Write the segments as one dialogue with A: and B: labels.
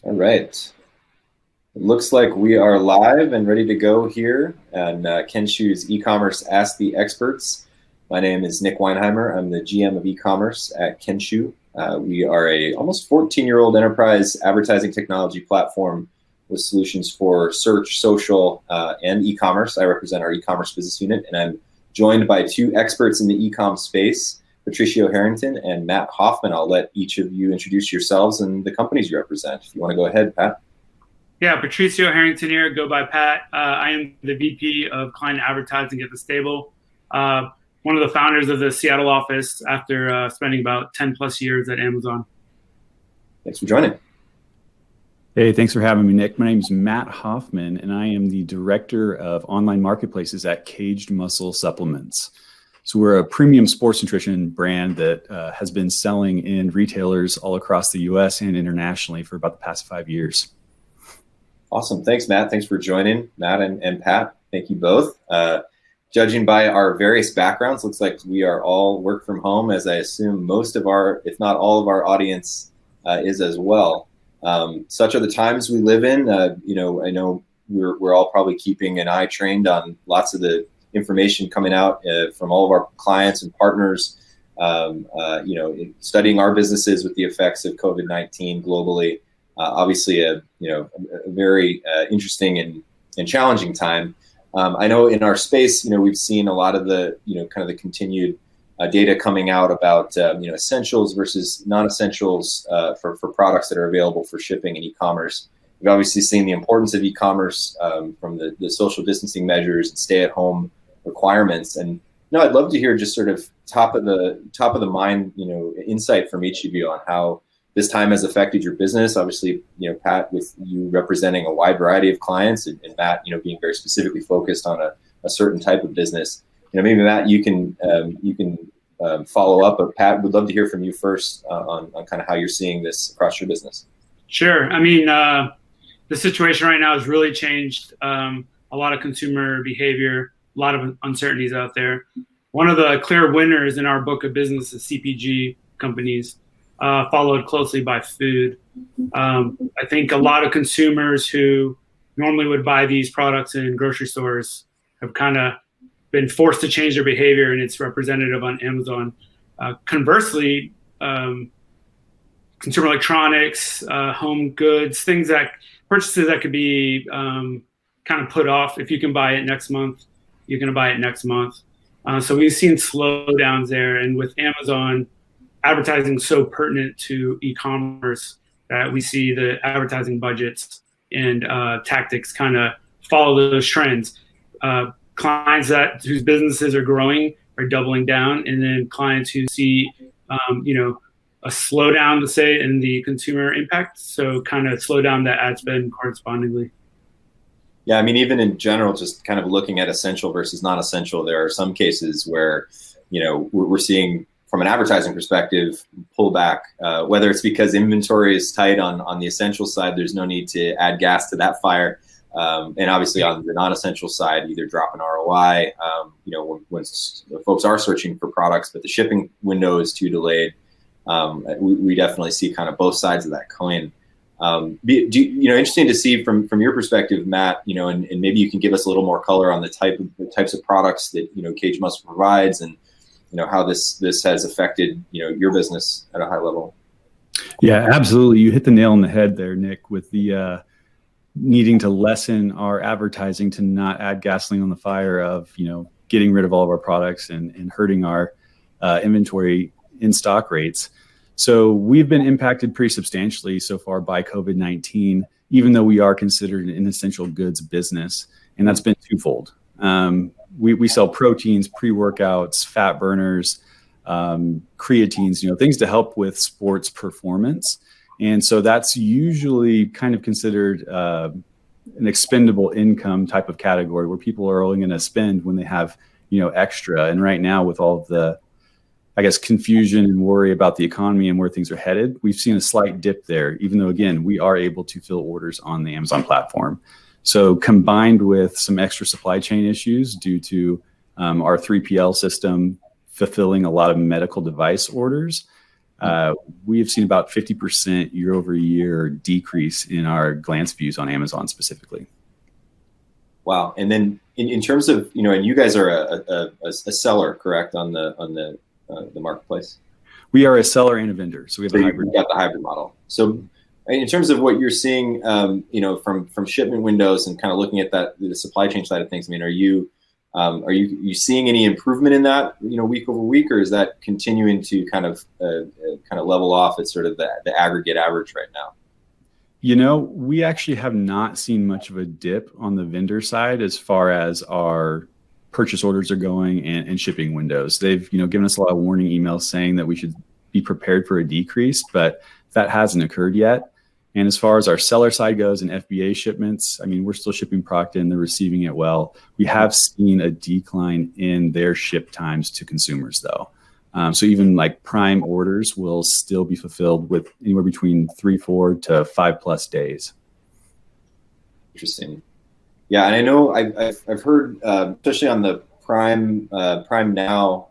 A: All right. It looks like we are live and ready to go here on Kenshu's e-commerce Ask the Experts. My name is Nick Weinheimer. I'm the GM of e-commerce at Kenshu. We are a almost 14-year-old enterprise advertising technology platform with solutions for search, social, and e-commerce. I represent our e-commerce business unit, and I'm joined by two experts in the e-com space, Patricio Harrington and Matt Hoffman. I'll let each of you introduce yourselves and the companies you represent. If you want to go ahead, Pat.
B: Yeah, Patricio Harrington here, go by Pat. I am the VP of Client Advertising at The Stable. One of the founders of the Seattle office after spending about 10 plus years at Amazon.
A: Thanks for joining.
C: Hey, thanks for having me, Nick. My name is Matt Hoffman, and I am the Director of Online Marketplaces at Kaged Muscle Supplements. So we're a premium sports nutrition brand that has been selling in retailers all across the U.S. and internationally for about the past 5 years.
A: Awesome. Thanks, Matt. Thanks for joining, Matt and Pat. Thank you both. Judging by our various backgrounds, looks like we are all work from home, as I assume most of our, if not all of our audience is as well. Such are the times we live in. I know we're all probably keeping an eye trained on lots of the information coming out from all of our clients and partners, studying our businesses with the effects of COVID-19 globally. Obviously, a very interesting and challenging time. I know in our space, we've seen a lot of the, kind of the continued data coming out about, essentials versus non-essentials for products that are available for shipping and e-commerce. We've obviously seen the importance of e-commerce from the social distancing measures and stay-at-home requirements. And I'd love to hear just sort of top of the mind, insight from each of you on how this time has affected your business. Obviously, Pat, with you representing a wide variety of clients, and Matt, being very specifically focused on a certain type of business. Maybe Matt, you can follow up, but Pat, would love to hear from you first on kind of how you're seeing this across your business.
B: Sure. I mean, the situation right now has really changed a lot of consumer behavior, a lot of uncertainties out there. One of the clear winners in our book of business is CPG companies, followed closely by food. I think a lot of consumers who normally would buy these products in grocery stores have kind of been forced to change their behavior, and it's representative on Amazon. Conversely, consumer electronics, home goods, purchases that could be kind of put off. If you can buy it next month, you're going to buy it next month. So we've seen slowdowns there, and with Amazon advertising so pertinent to e-commerce that we see the advertising budgets and tactics kind of follow those trends. Clients whose businesses are growing are doubling down, and then clients who see, a slowdown, to say, in the consumer impact, so kind of slow down that ad spend correspondingly.
A: Yeah, I mean, even in general, just kind of looking at essential versus non-essential, there are some cases where, we're seeing from an advertising perspective pullback, whether it's because inventory is tight on the essential side, there's no need to add gas to that fire. And obviously on the non-essential side, either drop an ROI, when folks are searching for products, but the shipping window is too delayed. We definitely see kind of both sides of that coin. Interesting to see from your perspective, Matt, and maybe you can give us a little more color on the types of products that, Kaged Muscle provides, and, how this has affected, your business at a high level.
C: Yeah, absolutely. You hit the nail on the head there, Nick, with the needing to lessen our advertising to not add gasoline on the fire of, getting rid of all of our products and hurting our inventory in stock rates. So we've been impacted pretty substantially so far by COVID-19, even though we are considered an essential goods business, and that's been twofold. We sell proteins, pre-workouts, fat burners, creatines, things to help with sports performance. And so that's usually kind of considered an expendable income type of category where people are only going to spend when they have, extra. And right now, with all of the, confusion and worry about the economy and where things are headed, we've seen a slight dip there, even though, again, we are able to fill orders on the Amazon platform. So combined with some extra supply chain issues due to our 3PL system fulfilling a lot of medical device orders, We have seen about 50% year over year decrease in our glance views on Amazon specifically.
A: Wow. And then in terms of, and you guys are a seller, correct, on the marketplace?
C: We are a seller and a vendor. So we have a hybrid.
A: You've got the hybrid model. So in terms of what you're seeing, from shipment windows and kind of looking at the supply chain side of things, I mean, are you seeing any improvement in that, week over week, or is that continuing to kind of level off at sort of the aggregate average right now?
C: We actually have not seen much of a dip on the vendor side as far as our purchase orders are going and shipping windows. They've, given us a lot of warning emails saying that we should be prepared for a decrease, but that hasn't occurred yet. And as far as our seller side goes and FBA shipments, I mean, we're still shipping product in, they're receiving it well. We have seen a decline in their ship times to consumers though. So even like prime orders will still be fulfilled with anywhere between 3, 4 to 5+ days.
A: Interesting. Yeah, and I know I've heard, especially on the Prime Now,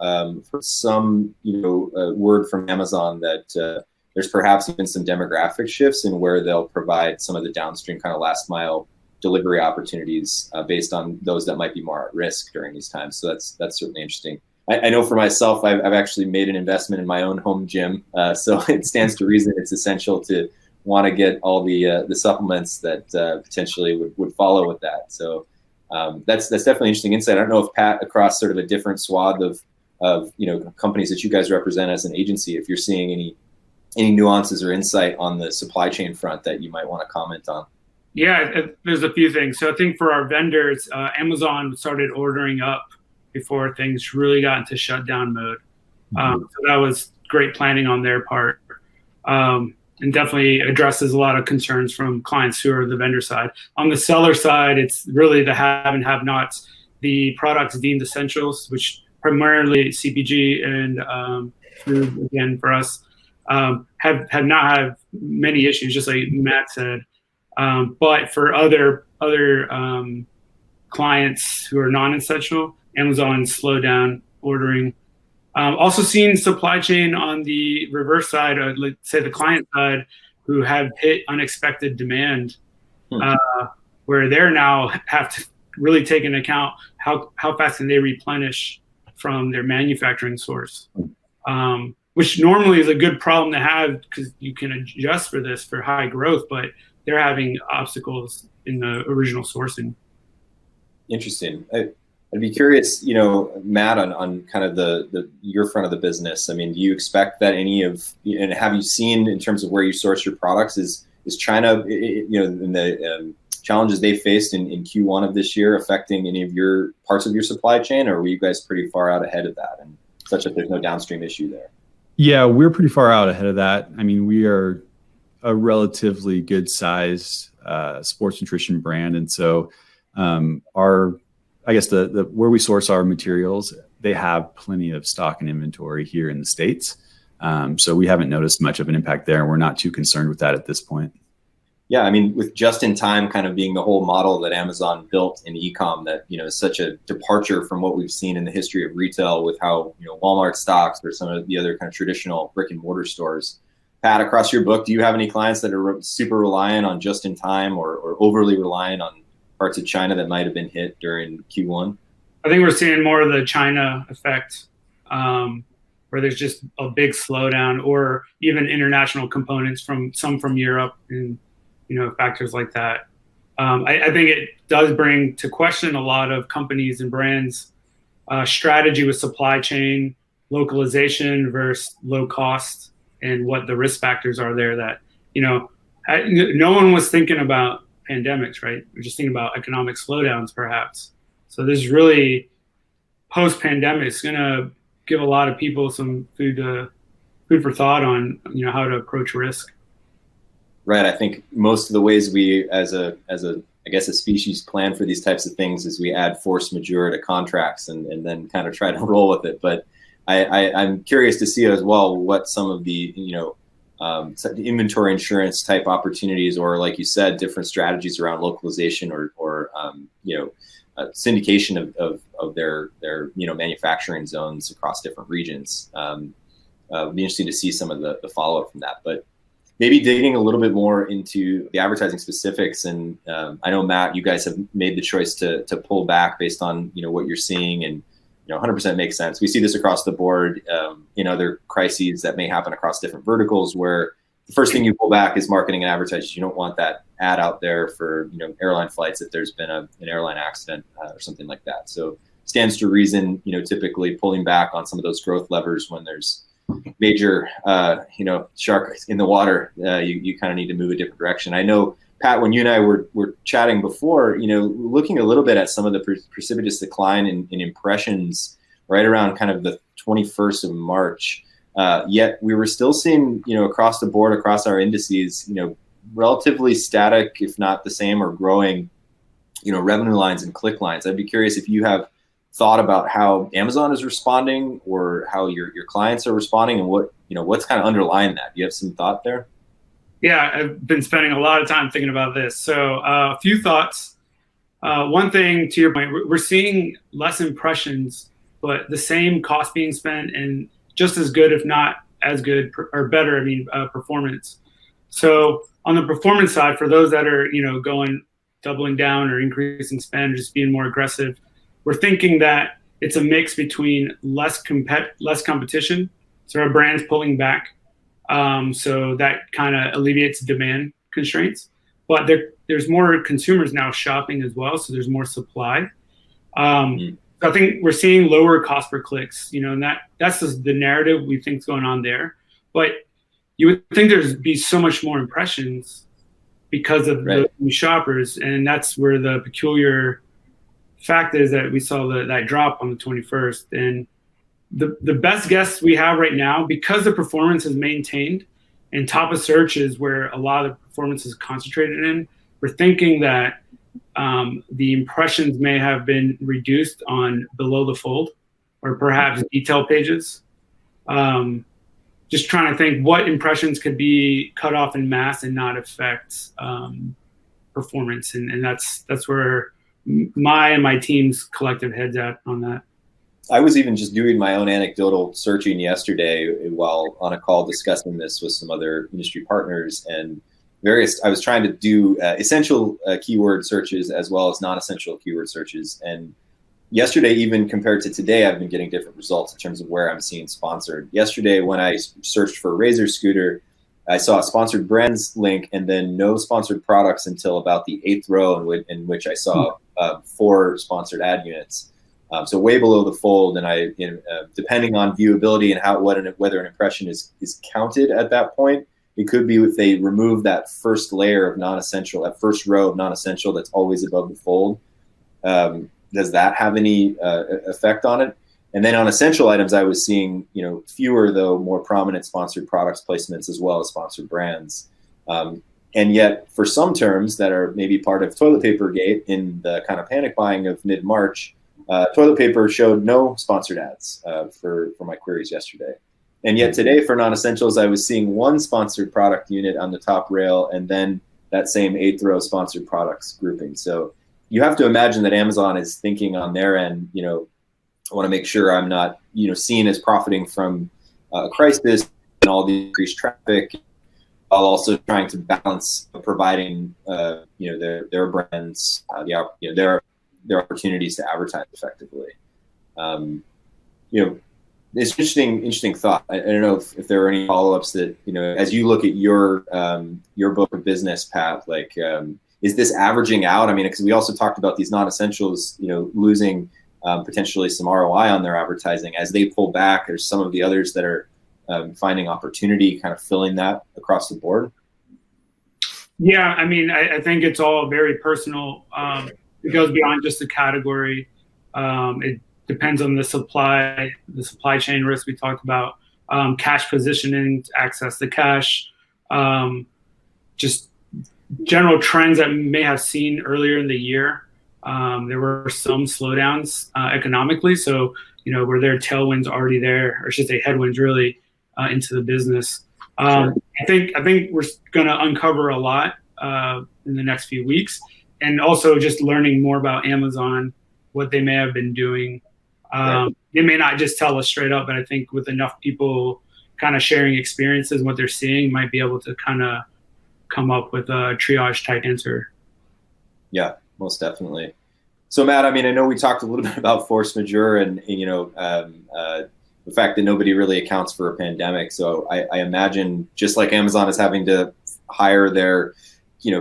A: for some word from Amazon that there's perhaps even some demographic shifts in where they'll provide some of the downstream kind of last mile delivery opportunities based on those that might be more at risk during these times. So that's certainly interesting. I know for myself, I've actually made an investment in my own home gym, so it stands to reason it's essential to want to get all the supplements that potentially would follow with that. So that's definitely interesting insight. I don't know if Pat, across sort of a different swath of companies that you guys represent as an agency, if you're seeing any nuances or insight on the supply chain front that you might want to comment on.
B: Yeah, there's a few things. So I think for our vendors, Amazon started ordering up before things really got into shutdown mode. So that was great planning on their part, and definitely addresses a lot of concerns from clients who are the vendor side. On the seller side, it's really the have and have nots. The products deemed essentials, which primarily CPG and food, again, for us, have not had many issues, just like Matt said. But for other clients who are non-essential, Amazon slowed down ordering. Also seeing supply chain on the reverse side, let's say the client side, who have hit unexpected demand, where they're now have to really take into account how fast can they replenish from their manufacturing source, which normally is a good problem to have because you can adjust for this for high growth, but they're having obstacles in the original sourcing.
A: Interesting. I'd be curious, Matt, on kind of your front of the business. I mean, do you expect that and have you seen in terms of where you source your products, is China, in the challenges they faced in Q1 of this year affecting any of your parts of your supply chain, or were you guys pretty far out ahead of that and such that there's no downstream issue there? Yeah,
C: we're pretty far out ahead of that. I mean, we are a relatively good sized sports nutrition brand. And so I guess the where we source our materials, they have plenty of stock and inventory here in the States. So we haven't noticed much of an impact there, and we're not too concerned with that at this point.
A: Yeah, I mean, with just-in-time kind of being the whole model that Amazon built in e-com, that is such a departure from what we've seen in the history of retail with how Walmart stocks or some of the other kind of traditional brick-and-mortar stores. Pat, across your book, do you have any clients that are super reliant on just-in-time or overly reliant on parts of China that might have been hit during Q1?
B: I think we're seeing more of the China effect, where there's just a big slowdown, or even international components from Europe and factors like that. I think it does bring to question a lot of companies and brands' strategy with supply chain localization versus low cost, and what the risk factors are there that no one was thinking about pandemics, right? We're just thinking about economic slowdowns, perhaps. So this really post-pandemic is going to give a lot of people some food for thought on how to approach risk.
A: Right. I think most of the ways we, as a species, plan for these types of things is we add force majeure to contracts and then kind of try to roll with it. But I'm curious to see as well what some of the inventory insurance type opportunities, or like you said, different strategies around localization or syndication of their manufacturing zones across different regions. it'll be interesting to see some of the follow-up from that. But maybe digging a little bit more into the advertising specifics. And I know, Matt, you guys have made the choice to pull back based on, what you're seeing, and 100% makes sense. We see this across the board in other crises that may happen across different verticals, where the first thing you pull back is marketing and advertising. You don't want that ad out there for airline flights if there's been an airline accident or something like that. So stands to reason, typically pulling back on some of those growth levers when there's major shark in the water. You kind of need to move a different direction. I know, Pat, when you and I were chatting before, looking a little bit at some of the precipitous decline in impressions right around kind of the 21st of March. Yet we were still seeing, across the board, across our indices, relatively static, if not the same or growing, revenue lines and click lines. I'd be curious if you have thought about how Amazon is responding, or how your clients are responding, and what's kind of underlying that. Do you have some thought there?
B: Yeah, I've been spending a lot of time thinking about this. So a few thoughts. One thing, to your point, we're seeing less impressions, but the same cost being spent, and just as good, if not as good or better, performance. So on the performance side, for those that are, doubling down or increasing spend, just being more aggressive, we're thinking that it's a mix between less competition, so our brand's pulling back, so that kind of alleviates demand constraints. But there's more consumers now shopping as well, so there's more supply. So I think we're seeing lower cost per clicks, and that's the narrative we think is going on there. But you would think there'd be so much more impressions because of the new shoppers, and that's where the peculiar fact is that we saw that drop on the 21st. And the best guess we have right now, because the performance is maintained and top of search is where a lot of the performance is concentrated in, we're thinking that the impressions may have been reduced on below the fold or perhaps detail pages. Just trying to think what impressions could be cut off in mass and not affect performance. And that's where my team's collective heads at on that.
A: I was even just doing my own anecdotal searching yesterday while on a call discussing this with some other industry partners, and I was trying to do essential keyword searches as well as non-essential keyword searches. And yesterday, even compared to today, I've been getting different results in terms of where I'm seeing sponsored. Yesterday, when I searched for a Razor scooter, I saw a sponsored brands link and then no sponsored products until about the 8th row, in which I saw 4 sponsored ad units. So way below the fold. And depending on viewability and whether an impression is counted at that point, it could be if they remove that first layer of non-essential, that first row of non-essential that's always above the fold. Does that have any effect on it? And then on essential items, I was seeing, fewer, though more prominent sponsored products placements as well as sponsored brands. And yet for some terms that are maybe part of toilet paper gate in the kind of panic buying of mid-March, toilet paper showed no sponsored ads for my queries yesterday. And yet today for non-essentials, I was seeing 1 sponsored product unit on the top rail and then that same 8th row sponsored products grouping. So you have to imagine that Amazon is thinking on their end, I want to make sure I'm not, seen as profiting from a crisis and all the increased traffic, while also trying to balance providing, their brands, their opportunities to advertise effectively. It's interesting thought. I don't know if there are any follow-ups that, as you look at your book of business, Pat, is this averaging out? I mean, because we also talked about these non-essentials, losing potentially some ROI on their advertising as they pull back. There's some of the others that are finding opportunity, kind of filling that across the board.
B: Yeah, I think it's all very personal. It goes beyond just the category. It depends on the supply chain risk we talked about, cash positioning, access to cash, just general trends that we may have seen earlier in the year. There were some slowdowns economically, so were there tailwinds already there, or I should say headwinds really into the business. Sure. I think we're going to uncover a lot in the next few weeks, and also just learning more about Amazon, what they may have been doing. Right. They may not just tell us straight up, but I think with enough people kind of sharing experiences, what they're seeing, might be able to kind of come up with a triage type answer.
A: Yeah, most definitely. So Matt, I mean, I know we talked a little bit about force majeure and the fact that nobody really accounts for a pandemic. So I imagine just like Amazon is having to hire their,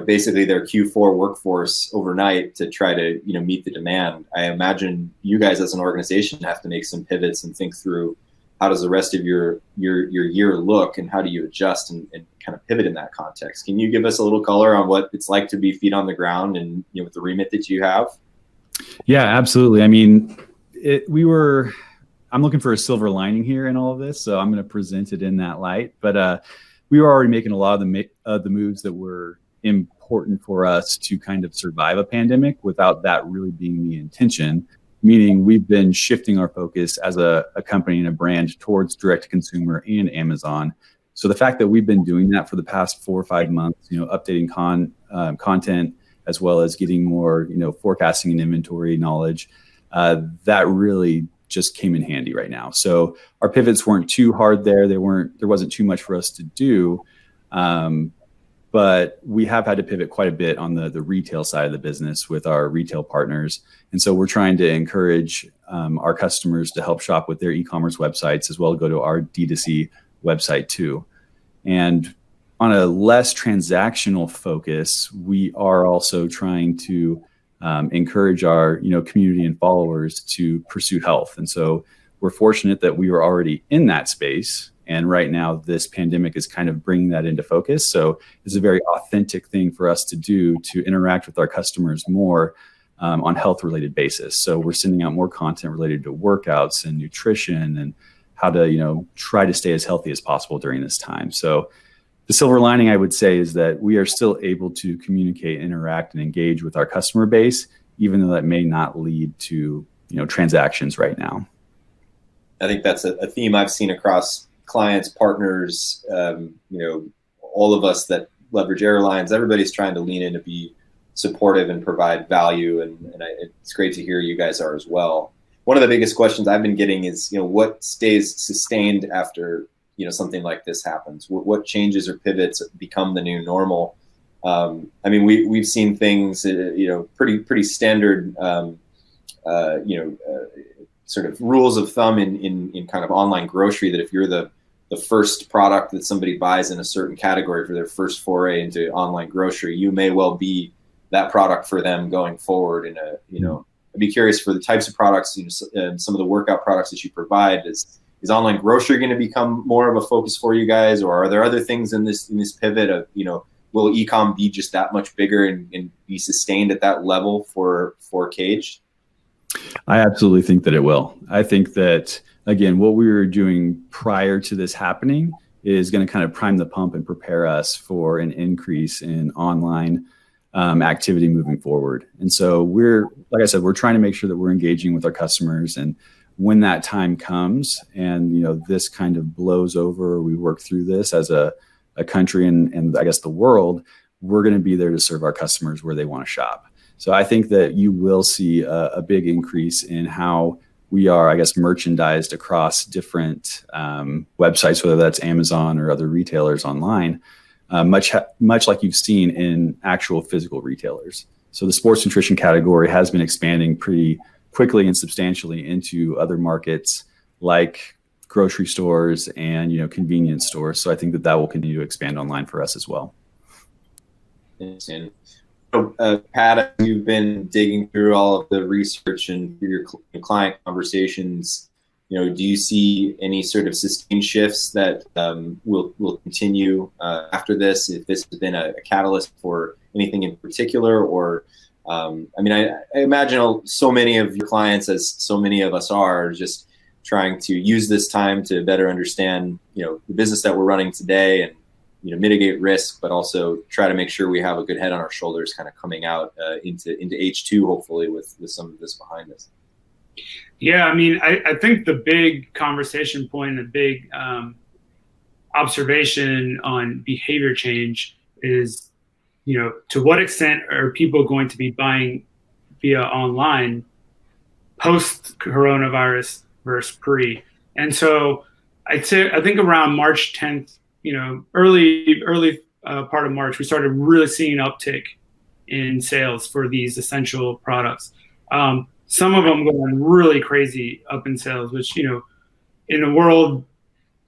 A: basically their Q4 workforce overnight to try to, meet the demand. I imagine you guys as an organization have to make some pivots and think through how does the rest of your year look and how do you adjust and kind of pivot in that context. Can you give us a little color on what it's like to be feet on the ground and with the remit that you have?
C: Yeah, absolutely. I mean, I'm looking for a silver lining here in all of this, so I'm going to present it in that light. But we were already making a lot of the moves that were important for us to kind of survive a pandemic without that really being the intention, meaning we've been shifting our focus as a company and a brand towards direct to consumer and Amazon. So the fact that we've been doing that for the past 4 or 5 months, updating content as well as getting more, forecasting and inventory knowledge, that really just came in handy right now. So our pivots weren't too hard there. There wasn't too much for us to do. But we have had to pivot quite a bit on the retail side of the business with our retail partners. And so we're trying to encourage our customers to help shop with their e-commerce websites as well as go to our D2C website too. And on a less transactional focus, we are also trying to encourage our community and followers to pursue health. And so we're fortunate that we were already in that space. And right now, this pandemic is kind of bringing that into focus. So it's a very authentic thing for us to do to interact with our customers more on health-related basis. So we're sending out more content related to workouts and nutrition and how to, try to stay as healthy as possible during this time. So the silver lining, I would say, is that we are still able to communicate, interact, and engage with our customer base, even though that may not lead to, transactions right now.
A: I think that's a theme I've seen across clients, partners, all of us that leverage airlines. Everybody's trying to lean in to be supportive and provide value, and it's great to hear you guys are as well. One of the biggest questions I've been getting is, what stays sustained after something like this happens? What changes or pivots become the new normal? I mean, we've seen things, pretty standard, sort of rules of thumb in kind of online grocery, that if you're the first product that somebody buys in a certain category for their first foray into online grocery, you may well be that product for them going forward. And I'd be curious for the types of products, some of the workout products that you provide. Is online grocery going to become more of a focus for you guys, or are there other things in this pivot of, will e-com be just that much bigger and be sustained at that level for Kaged?
C: I absolutely think that it will. I think that, again, what we were doing prior to this happening is going to kind of prime the pump and prepare us for an increase in online activity moving forward. And so like I said, we're trying to make sure that we're engaging with our customers. And when that time comes and, this kind of blows over, we work through this as a country and I guess the world, we're going to be there to serve our customers where they want to shop. So I think that you will see a big increase in how we are, I guess, merchandised across different websites, whether that's Amazon or other retailers online, much like you've seen in actual physical retailers. So the sports nutrition category has been expanding pretty quickly and substantially into other markets like grocery stores and convenience stores. So I think that will continue to expand online for us as well.
A: And Pat, you've been digging through all of the research and your client conversations. Do you see any sort of sustained shifts that will continue after this? If this has been a catalyst for anything in particular, or I imagine so many of your clients, as so many of us are, just trying to use this time to better understand, the business that we're running today and, mitigate risk, but also try to make sure we have a good head on our shoulders kind of coming out into H2, hopefully with some of this behind us.
B: Yeah, I think the big conversation point, the big observation on behavior change is, to what extent are people going to be buying via online post coronavirus versus pre? And so I'd say, I think around March 10th, early part of March, we started really seeing an uptick in sales for these essential products. Some of them going really crazy up in sales, which, in a world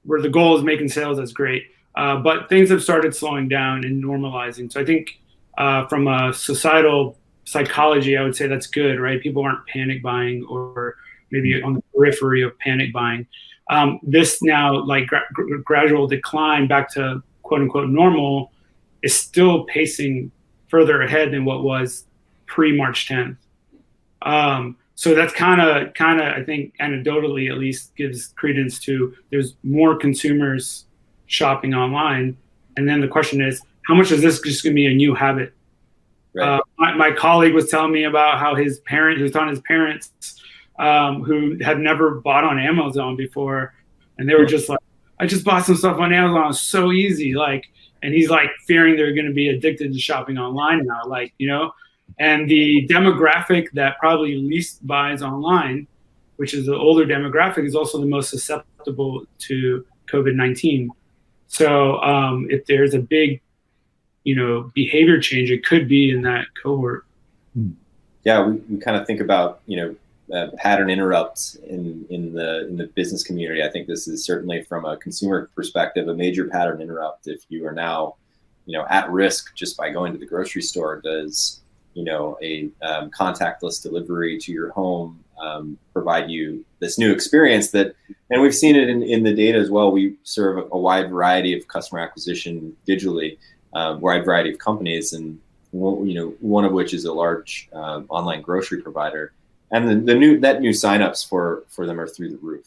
B: where the goal is making sales, that's great. But things have started slowing down and normalizing. So I think from a societal psychology, I would say that's good, right? People aren't panic buying or maybe on the periphery of panic buying. This now, like gradual decline back to quote unquote normal, is still pacing further ahead than what was pre-March 10th. So that's kind of, I think, anecdotally at least gives credence to there's more consumers shopping online. And then the question is, how much is this just going to be a new habit?
A: Right.
B: My colleague was telling me about how his parents who had never bought on Amazon before, and they were just like, I just bought some stuff on Amazon. It's so easy. And he's like fearing they're going to be addicted to shopping online now, and the demographic that probably least buys online, which is the older demographic, is also the most susceptible to COVID-19. So if there's a big, behavior change, it could be in that cohort.
A: Yeah, we kind of think about, pattern interrupts in the business community. I think this is certainly from a consumer perspective, a major pattern interrupt. If you are now, at risk just by going to the grocery store, does a contactless delivery to your home provide you this new experience that, and we've seen it in the data as well. We serve a wide variety of customer acquisition digitally, wide variety of companies, and one of which is a large online grocery provider. And the new signups for them are through the roof.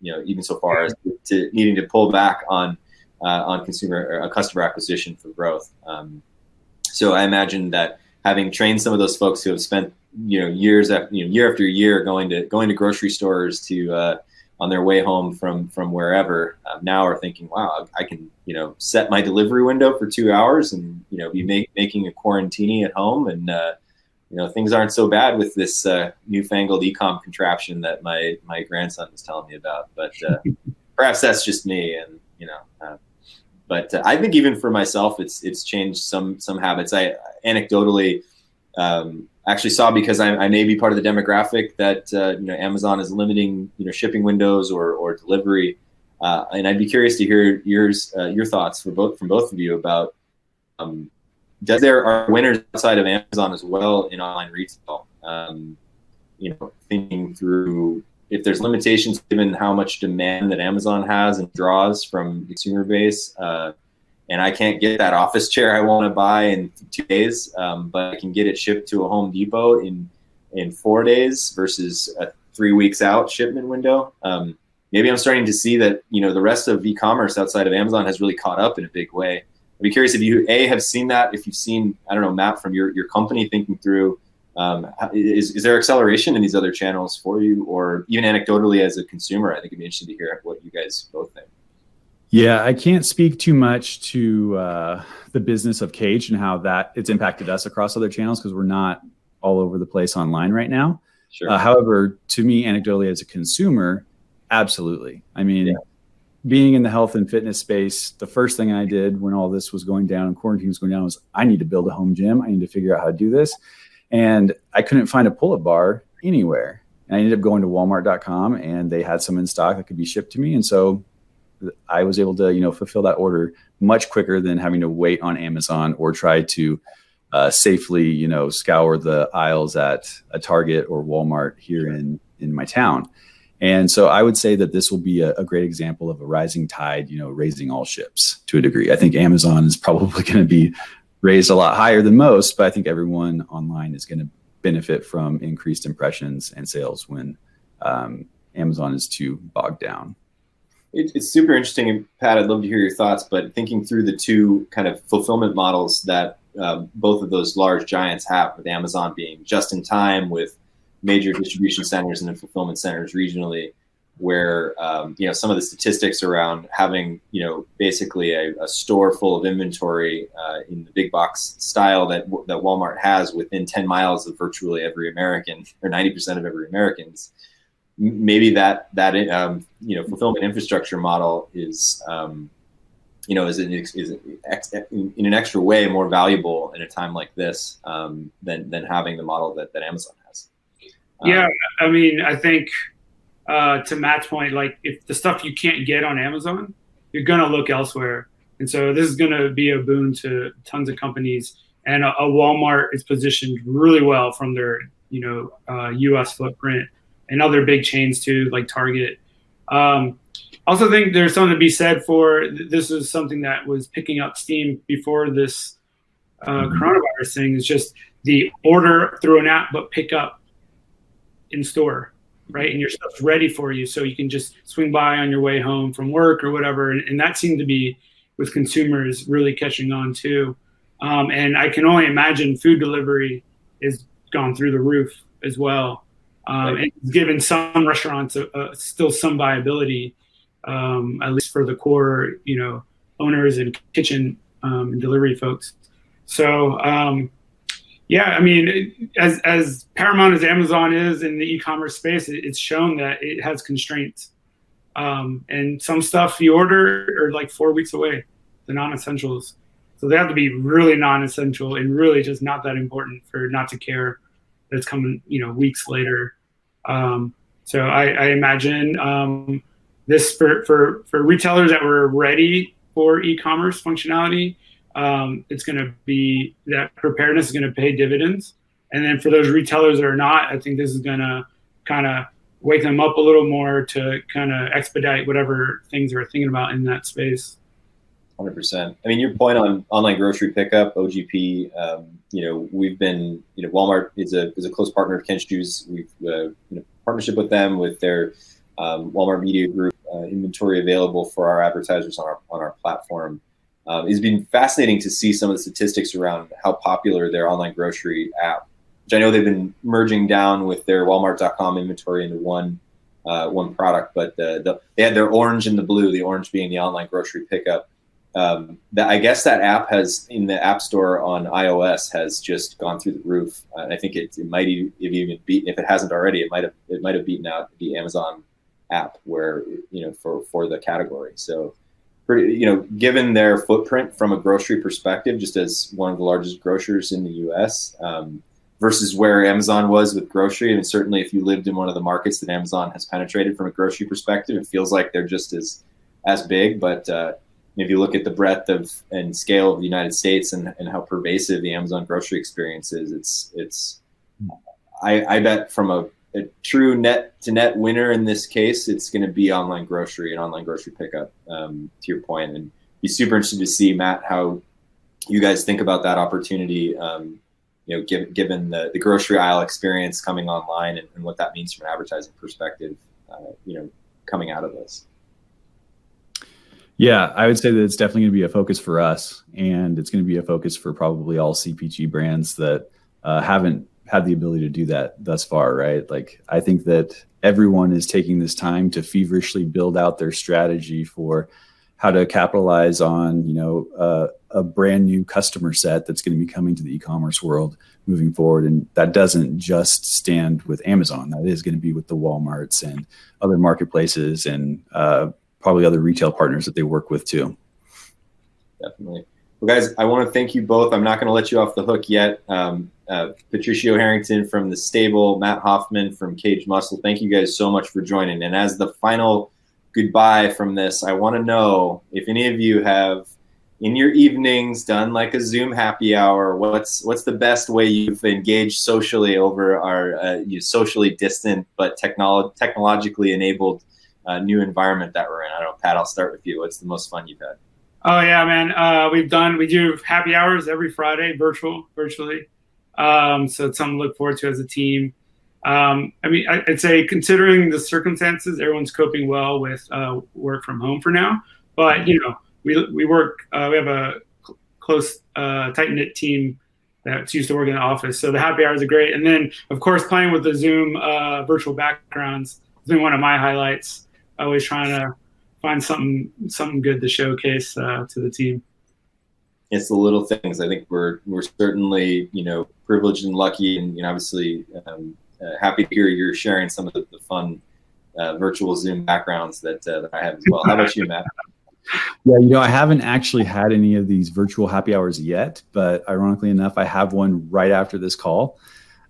A: Even so far as to needing to pull back on customer acquisition for growth. So I imagine that having trained some of those folks who have spent year after year going to grocery stores to on their way home from wherever, now are thinking, wow, I can set my delivery window for 2 hours and be making a quarantini at home, and things aren't so bad with this newfangled e-com contraption that my grandson was telling me about. But perhaps that's just me, and but I think even for myself, it's changed some habits. I anecdotally actually saw, because I may be part of the demographic that Amazon is limiting shipping windows or delivery, and I'd be curious to hear your thoughts from both of you about are winners outside of Amazon as well in online retail. Thinking through if there's limitations given how much demand that Amazon has and draws from the consumer base, and I can't get that office chair I want to buy in 2 days, but I can get it shipped to a Home Depot in 4 days versus a 3 weeks out shipment window. Maybe I'm starting to see that the rest of e-commerce outside of Amazon has really caught up in a big way. I'd be curious if you have seen that, if you've seen, I don't know, Matt, from your company thinking through, is there acceleration in these other channels for you, or even anecdotally as a consumer? I think it'd be interesting to hear what you guys both think.
C: Yeah, I can't speak too much to the business of Kaged and how it's impacted us across other channels, because we're not all over the place online right now.
A: Sure.
C: However, to me, anecdotally as a consumer, absolutely. I mean, being in the health and fitness space, the first thing I did when all this was going down and quarantine was going down was I need to build a home gym. I need to figure out how to do this. And I couldn't find a pull-up bar anywhere. And I ended up going to Walmart.com, and they had some in stock that could be shipped to me. And so I was able to, fulfill that order much quicker than having to wait on Amazon or try to safely, scour the aisles at a Target or Walmart here in my town. And so I would say that this will be a great example of a rising tide, raising all ships to a degree. I think Amazon is probably going to be raised a lot higher than most, but I think everyone online is going to benefit from increased impressions and sales when Amazon is too bogged down.
A: It's super interesting. And Pat, I'd love to hear your thoughts, but thinking through the two kind of fulfillment models that both of those large giants have, with Amazon being just in time, with major distribution centers and then fulfillment centers regionally, where some of the statistics around having basically a store full of inventory in the big box style that Walmart has within 10 miles of virtually every American, or 90% of every American's maybe that fulfillment infrastructure model is is in an extra way more valuable in a time like this than having the model that Amazon has.
B: Yeah, I mean, I think to Matt's point, like if the stuff you can't get on Amazon, you're gonna look elsewhere, and so this is gonna be a boon to tons of companies. And a Walmart is positioned really well from their U.S. footprint, and other big chains too, like Target. Also think there's something to be said for this is something that was picking up steam before this coronavirus thing. Is just the order through an app, but pick up in store, right? And your stuff's ready for you, so you can just swing by on your way home from work or whatever. And that seemed to be with consumers really catching on too. And I can only imagine food delivery is gone through the roof as well. And it's given some restaurants still some viability, at least for the core, owners and kitchen and delivery folks. So, yeah, I mean, as paramount as Amazon is in the e-commerce space, it's shown that it has constraints. And some stuff you order are like 4 weeks away, the non-essentials. So they have to be really non-essential and really just not that important for not to care that it's coming, weeks later. So I imagine this for retailers that were ready for e-commerce functionality, it's going to be that preparedness is going to pay dividends. And then for those retailers that are not, I think this is going to kind of wake them up a little more to kind of expedite whatever things they're thinking about in that space.
A: 100%. I mean, your point on online grocery pickup, OGP, we've been, Walmart is a close partner of Kaged. We've, partnership with them with their Walmart Media Group inventory available for our advertisers on our platform. It's been fascinating to see some of the statistics around how popular their online grocery app, which I know they've been merging down with their Walmart.com inventory into one product, but they had their orange and the blue, the orange being the online grocery pickup. I guess that app has in the App Store on iOS has just gone through the roof. I think it might even beat, if it hasn't already, it might have beaten out the Amazon app where for the category. So, given their footprint from a grocery perspective, just as one of the largest grocers in the U.S. Versus where Amazon was with grocery, and certainly if you lived in one of the markets that Amazon has penetrated from a grocery perspective, it feels like they're just as big, but. If you look at the breadth and scale of the United States and how pervasive the Amazon grocery experience is, I bet from a true net to net winner in this case, it's going to be online grocery and online grocery pickup, to your point. And be super interested to see, Matt, how you guys think about that opportunity, given the grocery aisle experience coming online and what that means from an advertising perspective, coming out of this.
C: Yeah, I would say that it's definitely going to be a focus for us, and it's going to be a focus for probably all CPG brands that haven't had the ability to do that thus far, right? Like, I think that everyone is taking this time to feverishly build out their strategy for how to capitalize on, a brand new customer set that's going to be coming to the e-commerce world moving forward. And that doesn't just stand with Amazon. That is going to be with the Walmarts and other marketplaces and probably other retail partners that they work with too.
A: Definitely. Well, guys, I want to thank you both. I'm not going to let you off the hook yet. Patricio Harrington from The Stable, Matt Hoffman from Kaged Muscle. Thank you guys so much for joining. And as the final goodbye from this, I want to know if any of you have in your evenings done like a Zoom happy hour. What's the best way you've engaged socially over our socially distant but technologically enabled new environment that we're in? I don't know, Pat, I'll start with you. What's the most fun you've had?
B: Oh yeah, man. We do happy hours every Friday, virtually. So it's something to look forward to as a team. I'd say considering the circumstances, everyone's coping well with work from home for now. But we work. We have a close, tight-knit team that's used to working in the office. So the happy hours are great. And then, of course, playing with the Zoom virtual backgrounds has been one of my highlights. Always trying to find something good to showcase to the team.
A: It's the little things. I think we're certainly privileged and lucky, and obviously happy to hear you're sharing some of the fun virtual Zoom backgrounds that I have as well. How about you, Matt?
C: Yeah, I haven't actually had any of these virtual happy hours yet, but ironically enough, I have one right after this call.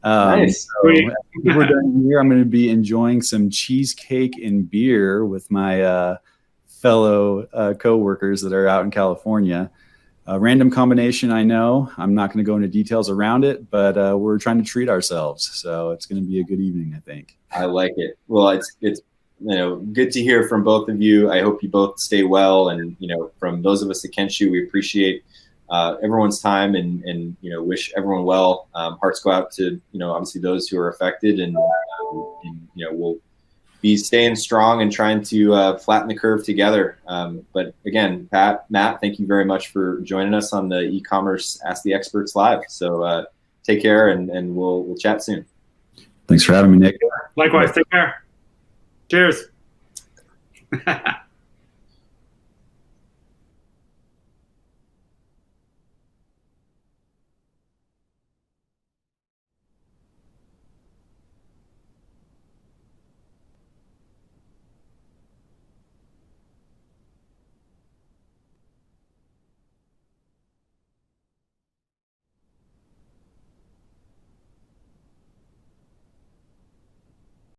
A: Nice.
C: So after we're done here, I'm going to be enjoying some cheesecake and beer with my fellow co-workers that are out in California. A random combination, I know. I'm not going to go into details around it, but we're trying to treat ourselves. So it's going to be a good evening, I think.
A: I like it. Well, it's good to hear from both of you. I hope you both stay well. And, from those of us at Kenshu, we appreciate everyone's time and wish everyone well. Hearts go out to, obviously those who are affected, and we'll be staying strong and trying to flatten the curve together. But again, Matt, thank you very much for joining us on the e-commerce Ask the Experts Live. So take care, and we'll chat soon.
C: Thanks for having me, Nick.
B: Likewise, take care. Cheers.